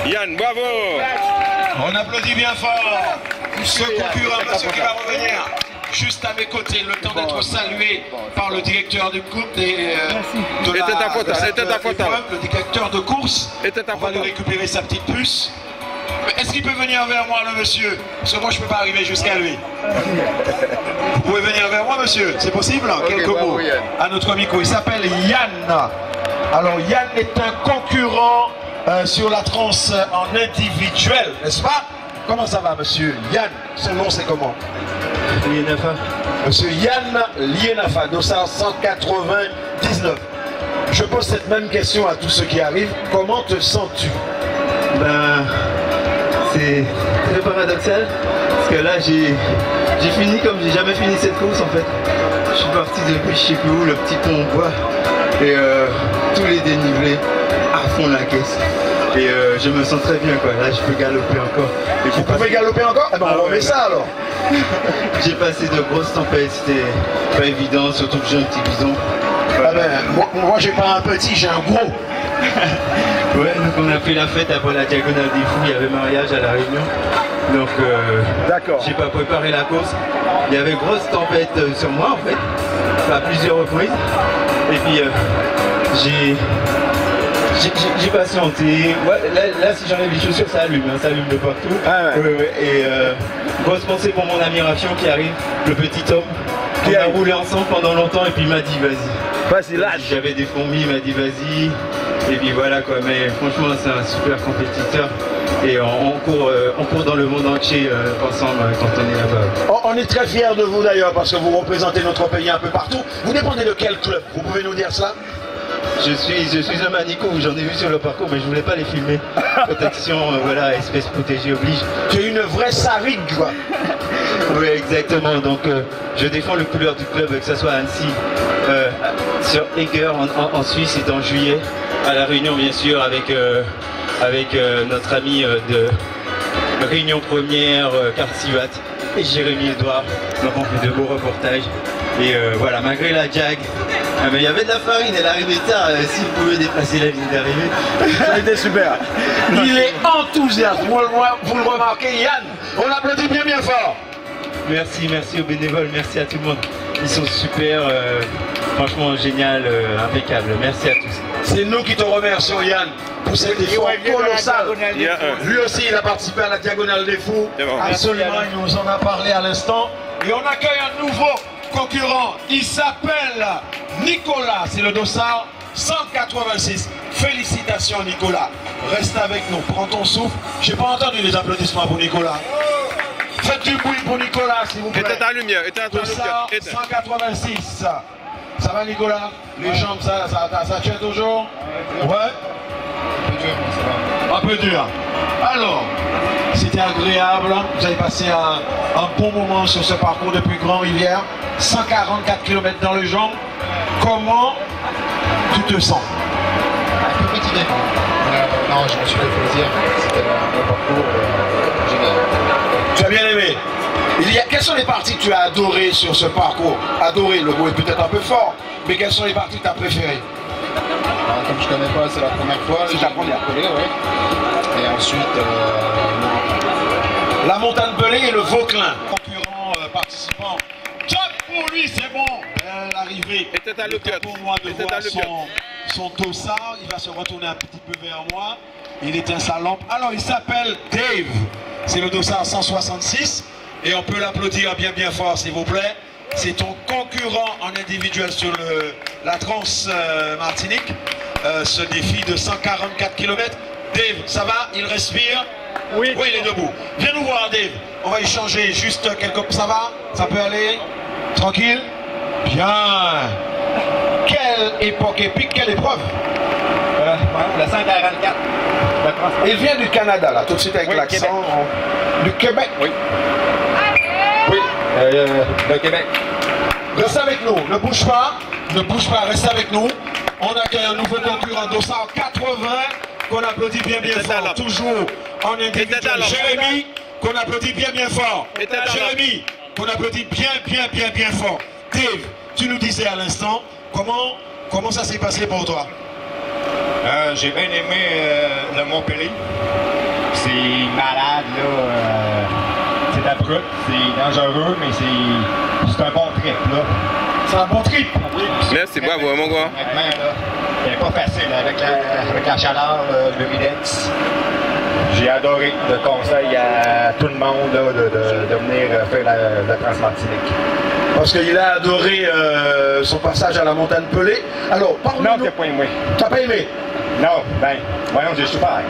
Yann, bravo! On applaudit bien fort ce concurrent, monsieur qui va revenir juste à mes côtés, le temps d'être salué par le directeur du groupe le directeur de course. On va lui récupérer sa petite puce. Est-ce qu'il peut venir vers moi, le monsieur? Parce que moi, je ne peux pas arriver jusqu'à lui. Vous pouvez venir vers moi, monsieur? C'est possible? Quelques mots à notre micro. Il s'appelle Yann. Alors, Yann est un concurrent sur la transe en individuel, n'est-ce pas? Comment ça va, monsieur Yann? Son nom, c'est comment? Lienafa. Monsieur Yann Lienafa, dossard 199. Je pose cette même question à tous ceux qui arrivent. Comment te sens-tu? Ben, c'est très paradoxal, parce que là, j'ai fini comme j'ai jamais fini cette course, en fait. Je suis parti depuis je sais plus où, le petit pont en bois, et tous les dénivelés à fond la caisse. Et je me sens très bien, quoi. Là, je peux galoper encore. Et vous pouvez galoper encore? Eh ben, on remet ça alors. J'ai passé de grosses tempêtes, c'était pas évident, surtout que j'ai un petit bison. Ah ben, moi j'ai pas un petit, j'ai un gros. Ouais, donc on a fait la fête après la Diagonale des Fous, il y avait mariage à La Réunion. Donc j'ai pas préparé la course. Il y avait grosse tempête sur moi, en fait, à plusieurs reprises. Et puis j'ai patienté. Ouais, là, si j'enlève les chaussures, ça allume, hein, ça allume de partout. Ah ouais. Et grosse pensée pour mon ami Rafion qui arrive, le petit homme. On a roulé ensemble pendant longtemps et puis il m'a dit vas-y. Vas-y, lâche. J'avais des fourmis, il m'a dit vas-y. Et puis voilà quoi, mais franchement c'est un super compétiteur. Et on court dans le monde entier ensemble quand on est là-bas. On est très fiers de vous d'ailleurs parce que vous représentez notre pays un peu partout. Vous dépendez de quel club? Vous pouvez nous dire ça? Je suis un manico, j'en ai vu sur le parcours, mais je voulais pas les filmer. Protection, voilà, espèce protégée oblige. Tu es une vraie sarigue, quoi. Oui, exactement. Donc, je défends les couleurs du club, que ce soit à Annecy, sur Eger en Suisse, et en juillet, à La Réunion, bien sûr, avec notre ami de Réunion Première, Carcivat, et Jérémy Edouard. Donc, on fait de beaux reportages. Et voilà, malgré la jag, mais il y avait de la farine, elle arrivait tard, si vous pouvez déplacer la ligne d'arrivée. Ça a été super. Il est enthousiaste, vous le remarquez, Yann. On l'applaudit bien fort. Merci aux bénévoles, merci à tout le monde. Ils sont super, franchement génial, impeccable. Merci à tous. C'est nous qui te remercions, Yann, pour cet effort colossal. Lui aussi, il a participé à la Diagonale des Fous. Absolument, il nous en a parlé à l'instant. Et on accueille un nouveau concurrent. Il s'appelle Nicolas. C'est le dossard 186. Félicitations, Nicolas. Reste avec nous. Prends ton souffle. J'ai pas entendu les applaudissements pour Nicolas. Faites du bruit pour Nicolas, s'il vous plaît. Éteins ta lumière, éteins ta lumière. 186. Ça va, Nicolas? Les jambes, ça tient toujours? Ouais. Un peu dur. Alors, c'était agréable. Vous avez passé un bon moment sur ce parcours depuis Grand-Rivière. 144 km dans les jambes. Comment tu te sens? Un peu fatigué. Non, je me suis fait plaisir. C'était un parcours génial. Tu as bien aimé? Quelles sont les parties que tu as adorées sur ce parcours? Adoré, le mot est peut-être un peu fort, mais quelles sont les parties que tu as préférées? Comme je ne connais pas, c'est la première fois. C'est la première. Pelée, ouais. Et ensuite, la montagne Pelée et le Vauclin. Concurrent, participant. Job pour lui, c'est bon. L'arrivée. Pour moi de voir son dossard. Il va se retourner un petit peu vers moi. Il éteint sa lampe. Alors, il s'appelle Dave. C'est le dossard 166. Et on peut l'applaudir bien fort, s'il vous plaît. C'est ton concurrent en individuel sur la transe Martinique. Ce défi de 144 km. Dave, ça va? Il respire? Oui. Oui, il est debout. Viens nous voir, Dave. On va échanger juste quelques... Ça va? Ça peut aller? Tranquille? Bien. Quelle époque épique, quelle épreuve? La 144. Il vient du Canada, là, tout de suite avec l'accent. Du Québec? Oui. Oui. Le Québec. Reste avec nous, ne bouge pas, reste avec nous. On accueille un nouveau concurrent dossard 80 qu'on applaudit bien fort. Toujours en individuel. Jérémy, qu'on applaudit bien fort. Jérémy, qu'on applaudit bien fort. Dave, tu nous disais à l'instant Comment ça s'est passé pour toi? J'ai bien aimé le Montpellier. C'est malade, là. C'est abrupt, c'est dangereux, mais c'est un bon trip, là. C'est un bon trip. Merci, bravo, mon gars. Honnêtement, là, c'est pas facile avec la chaleur, le Midex. J'ai adoré le conseil à tout le monde là, de venir faire la Transmartinique. Parce qu'il a adoré son passage à la montagne Pelée. Alors, parle-nous. Non, t'as pas aimé. T'as pas aimé? Non, ben, voyons, j'ai souffert.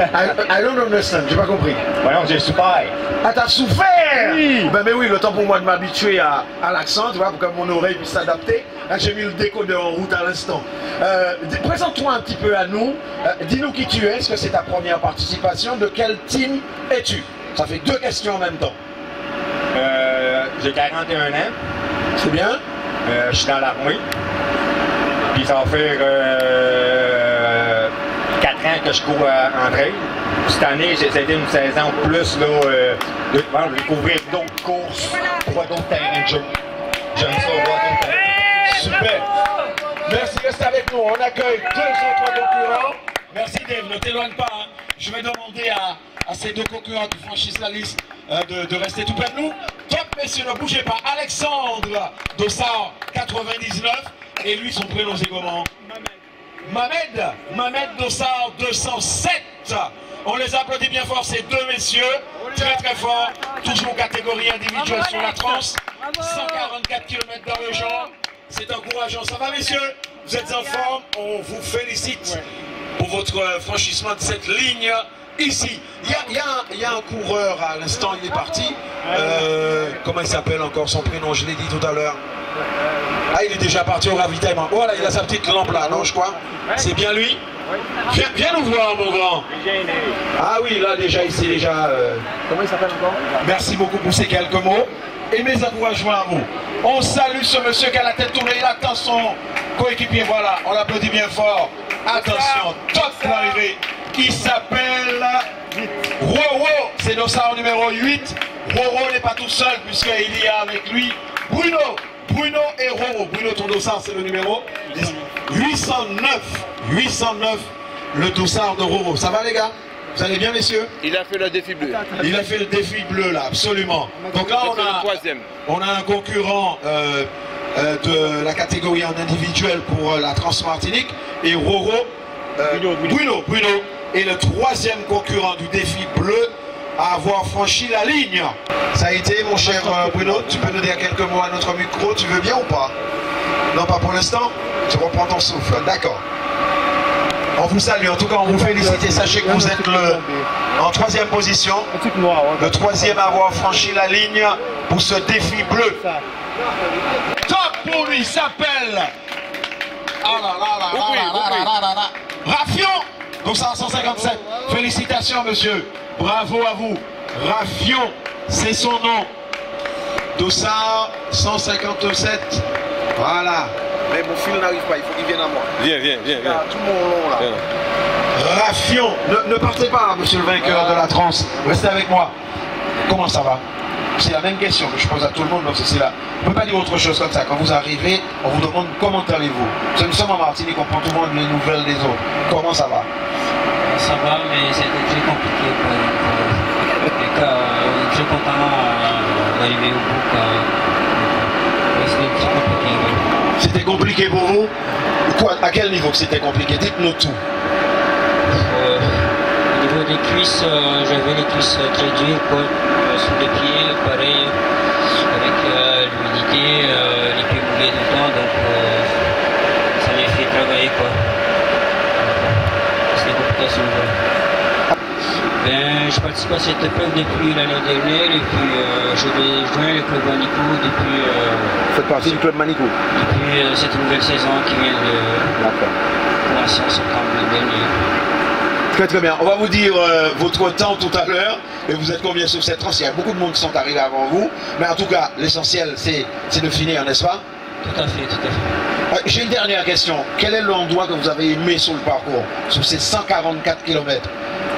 I don't understand, j'ai pas compris. Voyons, j'ai souffert. Ah, t'as souffert? Oui. Ben mais oui, le temps pour moi de m'habituer à l'accent, tu vois, pour que mon oreille puisse s'adapter. Là, j'ai mis le décodeur en route à l'instant. Présente-toi un petit peu à nous. Dis-nous qui tu es. Est-ce que c'est ta première participation? De quel team es-tu? Ça fait deux questions en même temps. J'ai 41 ans. C'est bien? Je suis dans l'armée. Puis ça va faire 4 ans que je cours en trail. Cette année, j'ai été une saison plus là, de découvrir d'autres courses, voir d'autres terrains de jeu. J'aime ça, voir d'autres terrains. Super. Merci, reste avec nous. On accueille deux autres concurrents. Merci Dave, ne t'éloigne pas. Hein. Je vais demander à ces deux concurrents qui franchissent la liste de rester tout près de nous. Top, messieurs, ne bougez pas. Alexandre Dossard, 99. Et lui, son prénom, c'est comment? Mamed Dossard, 207. On les applaudit bien fort, ces deux messieurs. Très très fort. Toujours catégorie individuelle sur la transe. 144 km dans le genre. C'est encourageant. Ça va, messieurs? Vous êtes en forme. On vous félicite pour votre franchissement de cette ligne ici. Il y a un coureur à l'instant, il est parti. Comment il s'appelle encore son prénom? Je l'ai dit tout à l'heure. Ah, il est déjà parti au ravitaillement. Voilà, il a sa petite lampe là, non, je crois. C'est bien lui? Viens nous voir, mon grand. Ah oui, là déjà, il sait déjà... Comment il s'appelle encore? Merci beaucoup pour ces quelques mots. Et mes encouragements à vous. On salue ce monsieur qui a la tête tournée. Il attend son coéquipier. Voilà, on l'applaudit bien fort. Attention, top l'arrivée. Qui s'appelle Roro. C'est Dossard numéro 8. Roro n'est pas tout seul puisqu'il y a avec lui Bruno. Bruno et Roro. Bruno, ton Dossard, c'est le numéro 809. 809, le Dossard de Roro. Ça va les gars? Vous allez bien messieurs? Il a fait le défi bleu. Il a fait le défi bleu là, absolument. Donc là on a un concurrent de la catégorie en individuel pour la Transmartinique et Roro, Bruno est le troisième concurrent du défi bleu à avoir franchi la ligne. Ça a été mon cher Bruno, tu peux nous dire quelques mots à notre micro, tu veux bien ou pas? Non, pas pour l'instant? Tu reprends ton souffle, d'accord. On vous salue, en tout cas on vous félicite et sachez que vous êtes en troisième position, le troisième à avoir franchi la ligne pour ce défi bleu. Top pour lui, il s'appelle Rafion, Dossard 157. Félicitations monsieur, bravo à vous. Rafion, c'est son nom. Dossard 157, voilà. Mais mon fil n'arrive pas, il faut qu'il vienne à moi. Viens. Tout mon long là. Rafion, ne partez pas, monsieur le vainqueur de la transe. Restez avec moi. Comment ça va? C'est la même question que je pose à tout le monde, donc c'est là. On ne peut pas dire autre chose comme ça. Quand vous arrivez, on vous demande comment allez-vous. Nous sommes en Martinique, on prend tout le monde les nouvelles des autres. Comment ça va? Ça va, mais c'était très compliqué. Très content d'arriver au bout. C'était très compliqué. C'était compliqué pour vous? Quoi, à quel niveau que c'était compliqué? Dites-nous tout. Au niveau des cuisses, j'avais les cuisses très dures, sous les pieds, pareil, avec l'humidité, les pieds mouillés tout le temps, donc ça les fait travailler quoi. C'était compliqué à ce niveau-là. Ben, je participe à cette épreuve depuis l'année dernière et puis je vais joindre le club Manicou depuis... Vous faites partie du club Manicou? Depuis cette nouvelle saison qui vient de commencer en septembre dernier. Très très bien. On va vous dire votre temps tout à l'heure. Et vous êtes combien sur cette transe? Il y a beaucoup de monde qui sont arrivés avant vous. Mais en tout cas, l'essentiel, c'est de finir, n'est-ce pas? Tout à fait, tout à fait. J'ai une dernière question. Quel est l'endroit que vous avez aimé sur le parcours? Sur ces 144 km?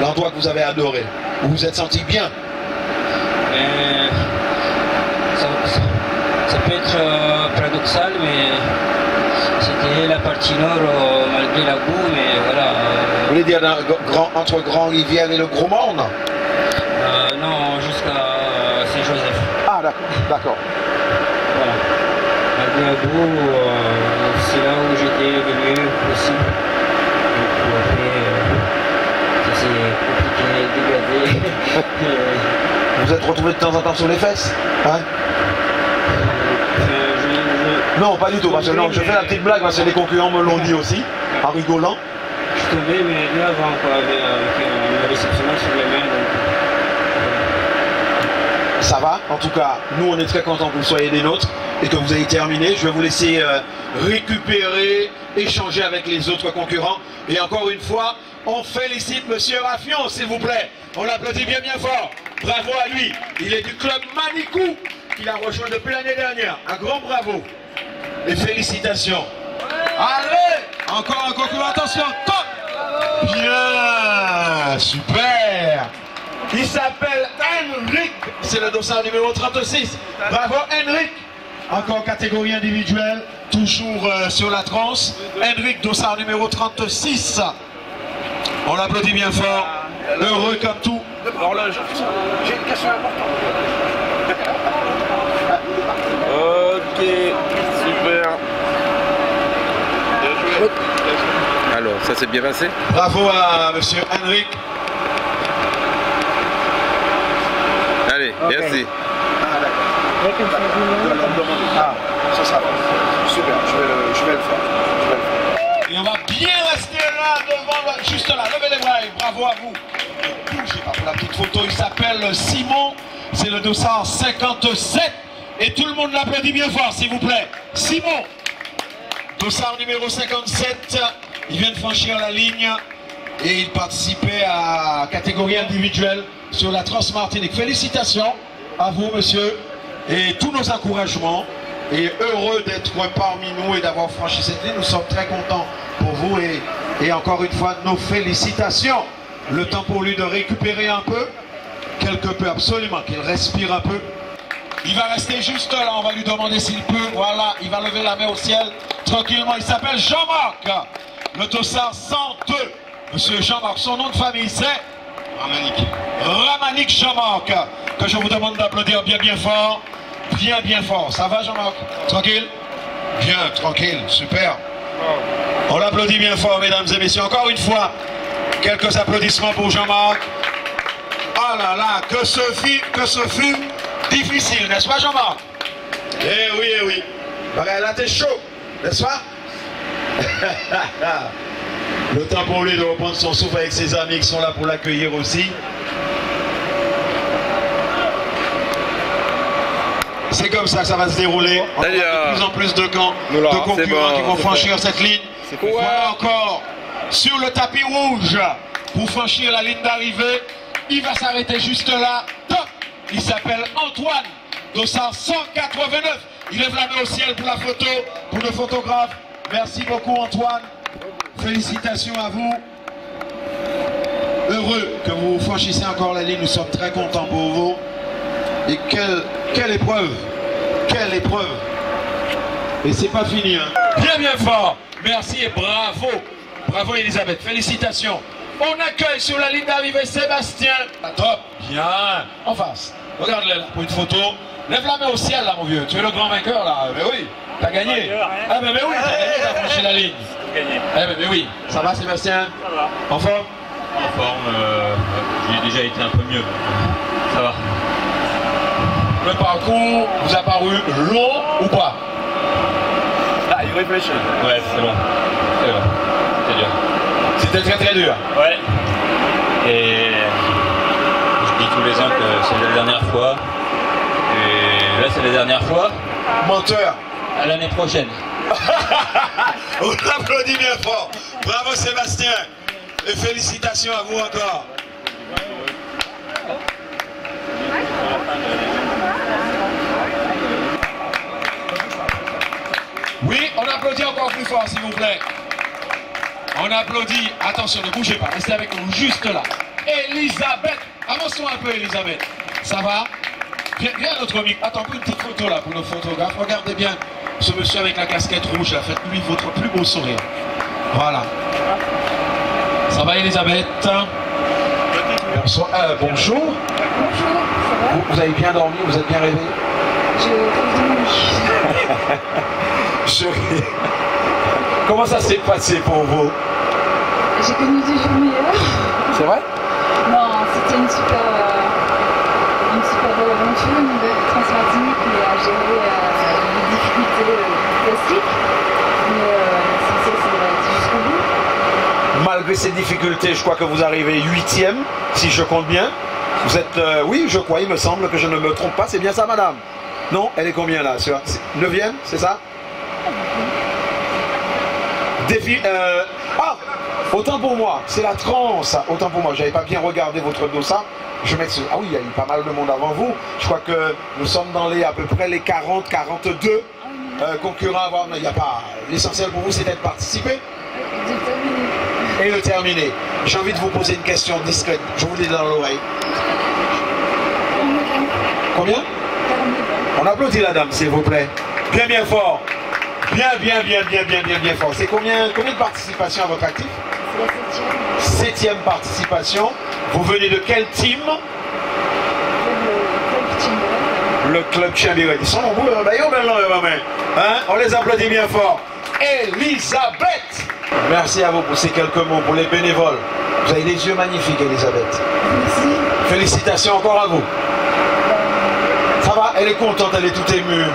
L'endroit que vous avez adoré? Où vous vous êtes senti bien? Ça peut être paradoxal, mais la partie nord, malgré la boue, mais voilà. Vous voulez dire entre Grand-Rivière et le Gros Morne? Non, jusqu'à Saint-Joseph. Ah, d'accord. Voilà. Malgré la boue, c'est là où j'étais le mieux possible. Donc après, ça c'est compliqué, dégradé. Vous êtes retrouvé de temps en temps sur les fesses, hein? Non, pas du tout, parce que non, je fais la petite blague parce que les concurrents me l'ont dit aussi, en rigolant. Je suis tombé, mais mieux avant, quoi, avec une réception sur les mains. Donc... Ça va, en tout cas, nous on est très contents que vous soyez des nôtres et que vous ayez terminé. Je vais vous laisser récupérer, échanger avec les autres concurrents. Et encore une fois, on félicite Monsieur Raffion, s'il vous plaît. On l'applaudit bien fort. Bravo à lui. Il est du club Manicou qu'il a rejoint depuis l'année dernière. Un grand bravo. Et félicitations. Allez, encore un concurrent, attention, top. Bien, super. Il s'appelle Henrik, c'est le dossard numéro 36. Bravo Henrik. Encore catégorie individuelle, toujours sur la transe. Henrik, dossard numéro 36. On l'applaudit bien fort. Heureux comme tout. Horloge. J'ai une question importante. Ok, super. Alors, ça s'est bien passé? Bravo à Monsieur Henrik. Allez, okay. Merci. Ah, d'accord. Ah, ça sera super, je vais le faire. Et on va bien rester là, devant, juste là, levez les bras et bravo à vous. Ne bougez pas pour la petite photo, il s'appelle Simon, c'est le dossard 57. Et tout le monde l'applaudit bien fort, s'il vous plaît. Simon, dossard numéro 57, il vient de franchir la ligne et il participait à catégorie individuelle sur la Transmartinique. Félicitations à vous, monsieur, et tous nos encouragements. Et heureux d'être parmi nous et d'avoir franchi cette ligne. Nous sommes très contents pour vous et encore une fois, nos félicitations. Le temps pour lui de récupérer un peu, quelque peu, absolument, qu'il respire un peu. Il va rester juste là, on va lui demander s'il peut. Voilà, il va lever la main au ciel tranquillement. Il s'appelle Jean-Marc, le dossard 102. Monsieur Jean-Marc, son nom de famille c'est Ramanik. Ramanik Jean-Marc, que je vous demande d'applaudir bien fort. Bien fort. Ça va Jean-Marc? Tranquille? Bien, tranquille, super. On l'applaudit bien fort, mesdames et messieurs. Encore une fois, quelques applaudissements pour Jean-Marc. Oh là là, que ce fut difficile, n'est-ce pas Jean-Marc? Eh oui. Bah, là t'es chaud, n'est-ce pas? Le temps pour lui de reprendre son souffle avec ses amis qui sont là pour l'accueillir aussi. C'est comme ça que ça va se dérouler. On a de plus en plus de camps, de concurrents qui vont franchir cette ligne. Voilà encore sur le tapis rouge pour franchir la ligne d'arrivée. Il va s'arrêter juste là. Top. Il s'appelle Antoine, dossard 189. Il lève la main au ciel pour la photo, pour le photographe. Merci beaucoup Antoine. Félicitations à vous. Heureux que vous franchissez encore la ligne. Nous sommes très contents pour vous. Et quelle épreuve! Quelle épreuve! Et c'est pas fini, hein? Bien fort! Merci et bravo! Bravo Elisabeth, félicitations! On accueille sur la ligne d'arrivée Sébastien. Top! Bien! En face. Regarde-le là pour une photo. Lève la main au ciel là mon vieux. Tu es le grand vainqueur là. Mais oui, t'as gagné. Ah mais oui, t'as gagné, t'as franchi la ligne. Mais oui. Ça va Sébastien? Ça va. En forme? En forme, j'ai déjà été un peu mieux. Ça va. Le parcours vous a paru long ou pas? Ah, il réfléchit. Ouais, c'est long. C'est long. C'était dur. C'était très dur. Ouais. Et je dis tous les ans que c'est la dernière fois. Et là, c'est la dernière fois. Menteur. À l'année prochaine. On l'applaudit bien fort. Bravo Sébastien. Et félicitations à vous encore. Oui, on applaudit encore plus fort, s'il vous plaît. On applaudit. Attention, ne bougez pas. Restez avec nous juste là. Elisabeth. Avance-toi un peu, Elisabeth. Ça va? Viens à notre micro. Attends, une petite photo là pour nos photographes. Regardez bien ce monsieur avec la casquette rouge là. Faites-lui votre plus beau sourire. Voilà. Ça va, Elisabeth? Bonsoir. Bonjour. Bonjour. Vous avez bien dormi? Vous êtes bien réveillé? Je Comment ça s'est passé pour vous? J'ai connu des jours meilleurs. C'est vrai? Non, c'était une super belle aventure, une belle Transmartinique, mais à gérer les difficultés classiques. Mais c'est jusqu'au bout. Malgré ces difficultés, je crois que vous arrivez 8e, si je compte bien. Vous êtes, oui, je crois, il me semble que je ne me trompe pas. C'est bien ça, madame? Non, elle est combien là? 9e, c'est ça? Autant pour moi, c'est la transe. Autant pour moi, j'avais pas bien regardé votre dossier. Je m'excuse. Ah oui, il y a eu pas mal de monde avant vous. Je crois que nous sommes dans les à peu près les 40, 42 concurrents avant. Il n'y a pas. L'essentiel pour vous, c'est d'être participé et de terminer. J'ai envie de vous poser une question discrète. Je vous le dis dans l'oreille. Combien? On applaudit la dame, s'il vous plaît. Bien, bien fort. Bien fort. C'est combien de participations à votre actif? C'est la 7e. 7e participation. Vous venez de quel team? Le club Chambiret. Ils sont nombreux, hein? On les applaudit bien fort. Elisabeth! Merci à vous pour ces quelques mots, pour les bénévoles. Vous avez des yeux magnifiques, Elisabeth. Merci. Félicitations encore à vous. Ça va? Elle est contente, elle est toute émue.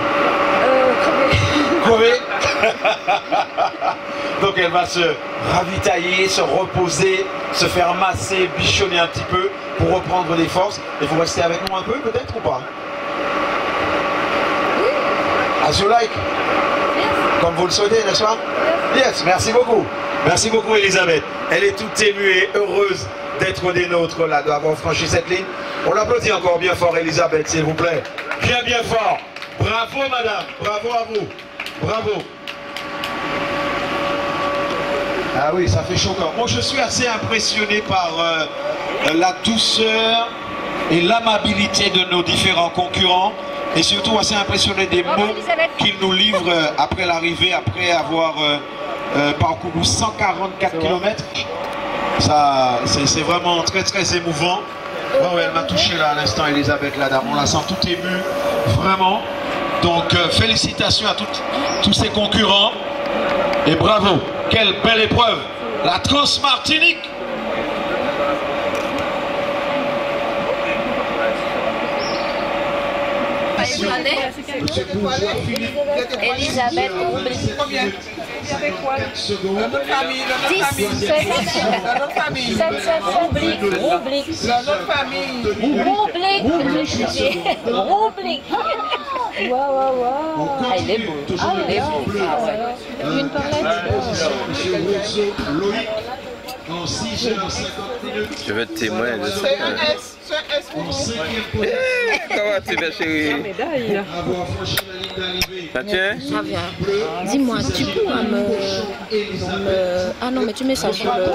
Crevée. Donc elle va se ravitailler, se reposer, se faire masser, bichonner un petit peu pour reprendre des forces. Et vous restez avec nous un peu peut-être ou pas? As you like? Yes. Comme vous le souhaitez, n'est-ce pas? Yes, merci beaucoup. Merci beaucoup Elisabeth. Elle est toute émue et heureuse d'être des nôtres là, d'avoir franchi cette ligne. On l'applaudit encore bien fort Elisabeth, s'il vous plaît. Bien fort. Bravo madame, bravo à vous. Bravo. Ah oui, ça fait chaud quand même. Moi, je suis assez impressionné par la douceur et l'amabilité de nos différents concurrents et surtout assez impressionné des mots qu'ils nous livrent après l'arrivée, après avoir parcouru 144 km. Ça, c'est vraiment très émouvant. Oh, elle m'a touché là à l'instant, Elisabeth, la dame. On la sent toute émue, vraiment. Donc, félicitations à tous ces concurrents. Et bravo, quelle belle épreuve, la Transmartinique. Elisabeth Oubli. 10, Wow. Ah, il est beau. Une parlette. Je veux être témoin de ça. Comment tu vas, chérie? Ça tient? Ça vient. Dis-moi, tu pourras me... Ah non, mais tu mets ça sur le...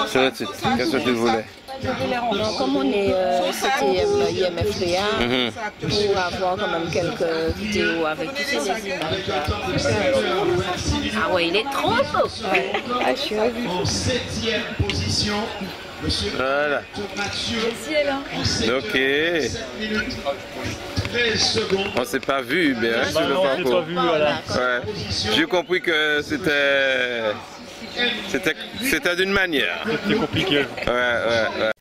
Sur le titre. Qu'est-ce que tu voulais? Non, comme on est CTM IMFPA, pour avoir quand même quelques vidéos avec toutes ces images. Ah ouais, il est trop beau. Ah, je suis ravie. En 7e position, monsieur Voilà. Mathieu. Ok. 7 minutes, 13 secondes. On s'est pas vu, Hubert, sur le parcours. Ouais. J'ai compris que c'était d'une manière. C'était compliqué. Ouais.